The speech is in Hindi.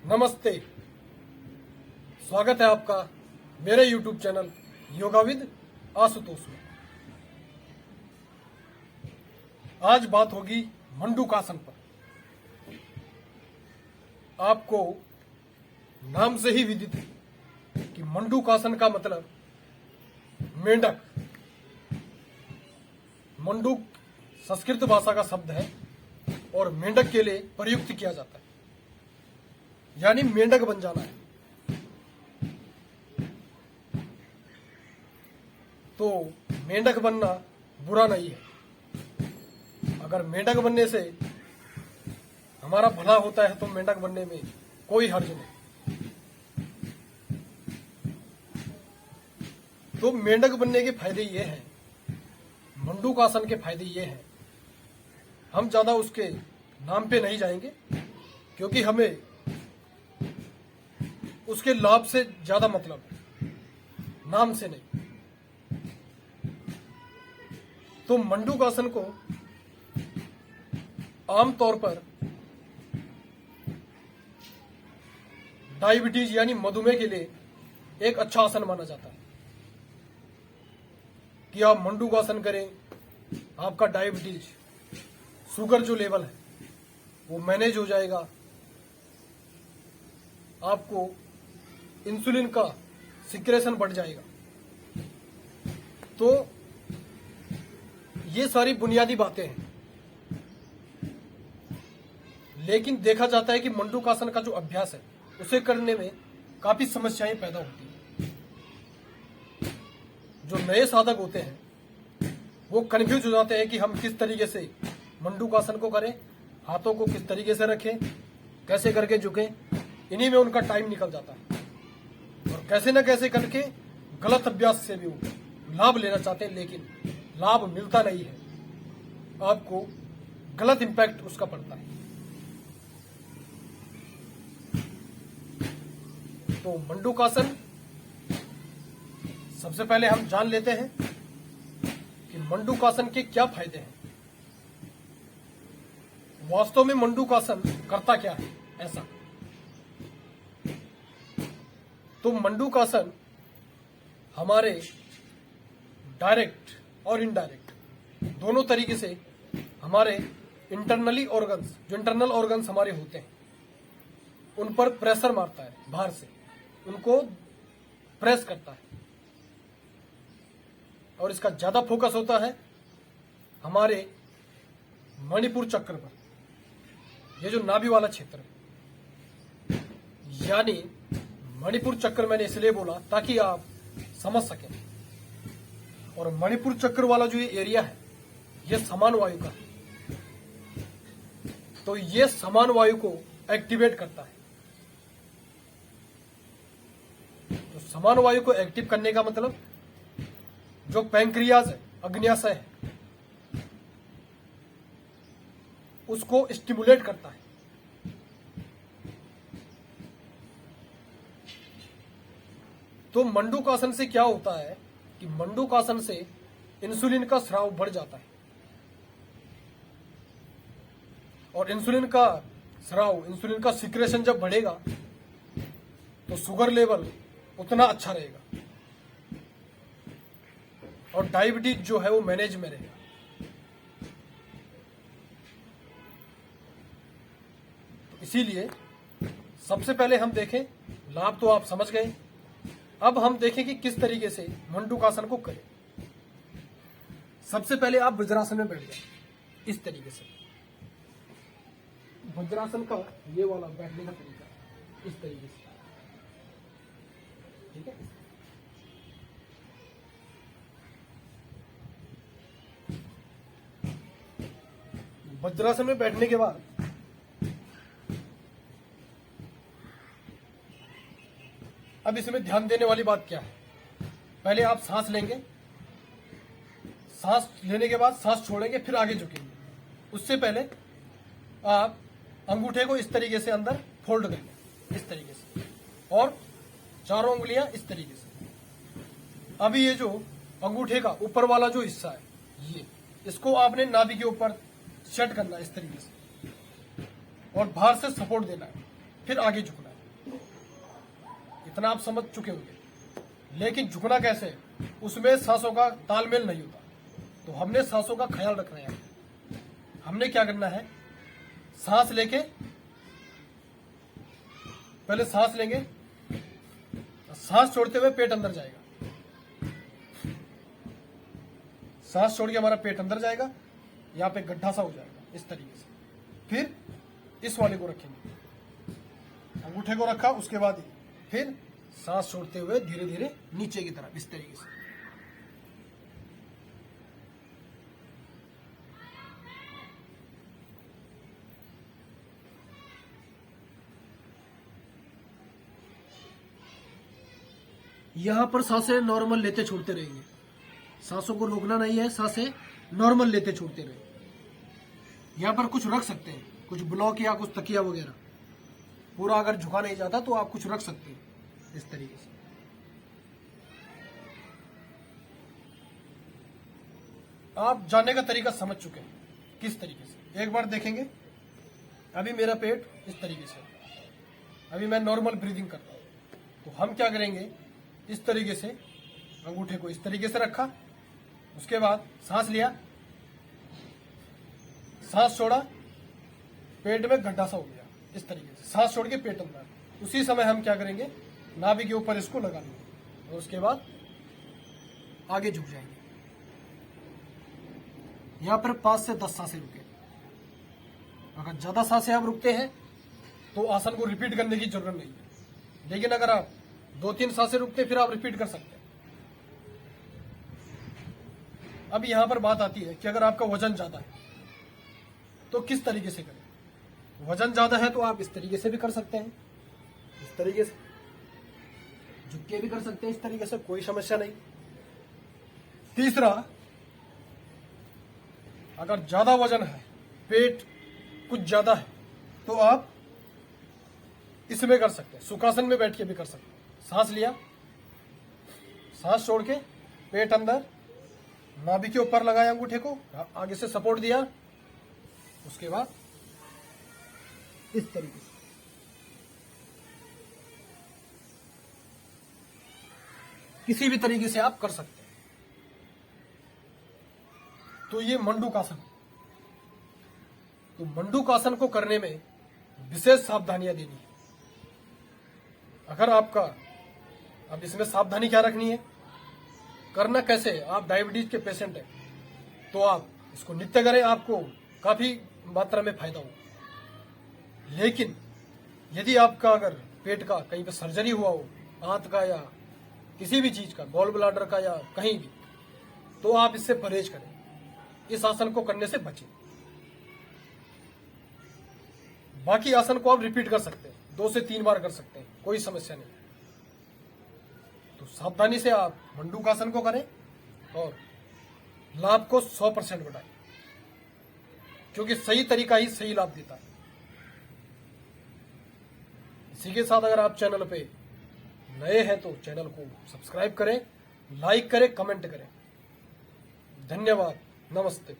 नमस्ते, स्वागत है आपका मेरे YouTube channel yoga with Ashutosh में। आज बात होगी मंडूकासन पर। आपको नाम से ही विदित है कि मंडूकासन का मतलब मेंढक। मंडूक संस्कृत भाषा का शब्द है और मेंढक के लिए प्रयुक्त किया जाता है, यानी मेंढक बन जाना है। तो मेंढक बनना बुरा नहीं है। अगर मेंढक बनने से हमारा भला होता है तो मेंढक बनने में कोई हर्ज नहीं। तो मेंढक बनने के फायदे ये हैं, मंडूकासन के फायदे ये हैं। हम ज्यादा उसके नाम पे नहीं जाएंगे क्योंकि हमें उसके लाभ से ज्यादा मतलब है, नाम से नहीं। तो मंडूकासन को आमतौर पर डायबिटीज यानी मधुमेह के लिए एक अच्छा आसन माना जाता है कि आप मंडूकासन करें, आपका डायबिटीज शुगर जो लेवल है वो मैनेज हो जाएगा, आपको इंसुलिन का सिक्रेशन बढ़ जाएगा। तो ये सारी बुनियादी बातें हैं, लेकिन देखा जाता है कि मंडूकासन का जो अभ्यास है उसे करने में काफी समस्याएं पैदा होती हैं। जो नए साधक होते हैं वो कंफ्यूज हो जाते हैं कि हम किस तरीके से मंडूकासन को करें, हाथों को किस तरीके से रखें, कैसे करके झुकें। इन्हीं में उनका टाइम निकल जाता है और कैसे न कैसे करके गलत अभ्यास से भी वो लाभ लेना चाहते हैं, लेकिन लाभ मिलता नहीं है, आपको गलत इंपैक्ट उसका पड़ता है। तो मंडूकासन सबसे पहले हम जान लेते हैं कि मंडूकासन के क्या फायदे हैं। वास्तव में मंडूकासन करता क्या है ऐसा। तो मंडूकासन हमारे डायरेक्ट और इनडायरेक्ट दोनों तरीके से हमारे इंटरनली ऑर्गन्स, जो इंटरनल ऑर्गन्स हमारे होते हैं, उन पर प्रेशर मारता है, बाहर से उनको प्रेस करता है। और इसका ज्यादा फोकस होता है हमारे मणिपुर चक्र पर, ये जो नाभि वाला क्षेत्र है। यानी मणिपुर चक्र मैंने इसलिए बोला ताकि आप समझ सकें। और मणिपुर चक्र वाला जो ये एरिया है ये समान वायु का है, तो ये समान वायु को एक्टिवेट करता है। तो समान वायु को एक्टिव करने का मतलब जो पैंक्रियाज है, अग्न्याशय है, उसको स्टिमुलेट करता है। तो मंडूकासन से क्या होता है कि मंडूकासन से इंसुलिन का स्राव बढ़ जाता है, और इंसुलिन का स्राव, इंसुलिन का सिक्रेशन जब बढ़ेगा तो शुगर लेवल उतना अच्छा रहेगा और डायबिटीज जो है वो मैनेज में रहेगा। तो इसीलिए सबसे पहले हम देखें, लाभ तो आप समझ गए। अब हम देखें कि किस तरीके से मंडूकासन को करें। सबसे पहले आप वज्रासन में बैठ जाए, इस तरीके से। वज्रासन का ये वाला बैठने का तरीका इस तरीके से, ठीक है। वज्रासन में बैठने के बाद अब इसमें ध्यान देने वाली बात क्या है। पहले आप सांस लेंगे, सांस लेने के बाद सांस छोड़ेंगे, फिर आगे झुकेंगे। उससे पहले आप अंगूठे को इस तरीके से अंदर फोल्ड करेंगे, इस तरीके से, और चारों उंगलियां इस तरीके से। अभी ये जो अंगूठे का ऊपर वाला जो हिस्सा है ये, इसको आपने नाभि के ऊपर सेट करना है इस तरीके से, और बाहर से सपोर्ट देना है, फिर आगे झुकना है। इतना आप समझ चुके होंगे। लेकिन झुकना कैसे, उसमें सांसों का तालमेल नहीं होता। तो हमने सांसों का ख्याल रखना है। हमने क्या करना है, सांस लेके पहले सांस लेंगे, सांस छोड़ते हुए पेट अंदर जाएगा। सांस छोड़ के हमारा पेट अंदर जाएगा, यहाँ पे गड्ढा सा हो जाएगा इस तरीके से। फिर इस वाले को रखेंगे, अंगूठे को रखा, उसके बाद फिर सांस छोड़ते हुए धीरे धीरे नीचे की तरफ इस तरीके से। यहां पर सांसें नॉर्मल लेते छोड़ते रहेंगे, सांसों को रोकना नहीं है, सांसें नॉर्मल लेते छोड़ते रहे। यहां पर कुछ रख सकते हैं, कुछ ब्लॉक या कुछ तकिया वगैरह। पूरा अगर झुका नहीं जाता तो आप कुछ रख सकते हैं इस तरीके से। आप जानने का तरीका समझ चुके हैं किस तरीके से। एक बार देखेंगे, अभी मेरा पेट इस तरीके से, अभी मैं नॉर्मल ब्रीदिंग करता हूं। तो हम क्या करेंगे, इस तरीके से अंगूठे को इस तरीके से रखा, उसके बाद सांस लिया, सांस छोड़ा, पेट में गड्ढा सा हो गया इस तरीके से। सांस छोड़ के पेट अंदर, उसी समय हम क्या करेंगे, नाभि के ऊपर इसको लगा लेंगे और उसके बाद आगे झुक जाएंगे। यहां पर 5 से 10 सांसें रुके। अगर ज्यादा सांसें आप रुकते हैं तो आसन को रिपीट करने की जरूरत नहीं है। लेकिन अगर आप 2-3 सांसें रुकते फिर आप रिपीट कर सकते हैं। अब यहां पर बात आती है कि अगर आपका वजन ज्यादा है तो किस तरीके से करें। वजन ज्यादा है तो आप इस तरीके से भी कर सकते हैं, इस तरीके से झुक के भी कर सकते हैं, इस तरीके से, कोई समस्या नहीं। तीसरा, अगर ज्यादा वजन है, पेट कुछ ज्यादा है, तो आप इसमें कर सकते हैं, सुखासन में बैठ के भी कर सकते हैं। सांस लिया, सांस छोड़ के पेट अंदर, नाभि के ऊपर लगाया अंगूठे को, आगे से सपोर्ट दिया, उसके बाद इस तरीके से किसी भी तरीके से आप कर सकते हैं। तो ये मंडूकासन। तो मंडूकासन को करने में विशेष सावधानियां देनी है। अगर आपका, अब इसमें सावधानी क्या रखनी है, करना कैसे, आप डायबिटीज के पेशेंट हैं तो आप इसको नित्य करें, आपको काफी मात्रा में फायदा होगा। लेकिन यदि आपका अगर पेट का कहीं पे सर्जरी हुआ हो, आंत का या किसी भी चीज का, गॉल ब्लाडर का या कहीं भी, तो आप इससे परहेज करें, इस आसन को करने से बचें। बाकी आसन को आप रिपीट कर सकते हैं, 2 से 3 बार कर सकते हैं, कोई समस्या नहीं। तो सावधानी से आप मंडूकासन को करें और लाभ को 100% बढ़ाएं, क्योंकि सही तरीका ही सही लाभ देता है। इसी के साथ अगर आप चैनल पे नए हैं तो चैनल को सब्सक्राइब करें, लाइक करें, कमेंट करें। धन्यवाद, नमस्ते।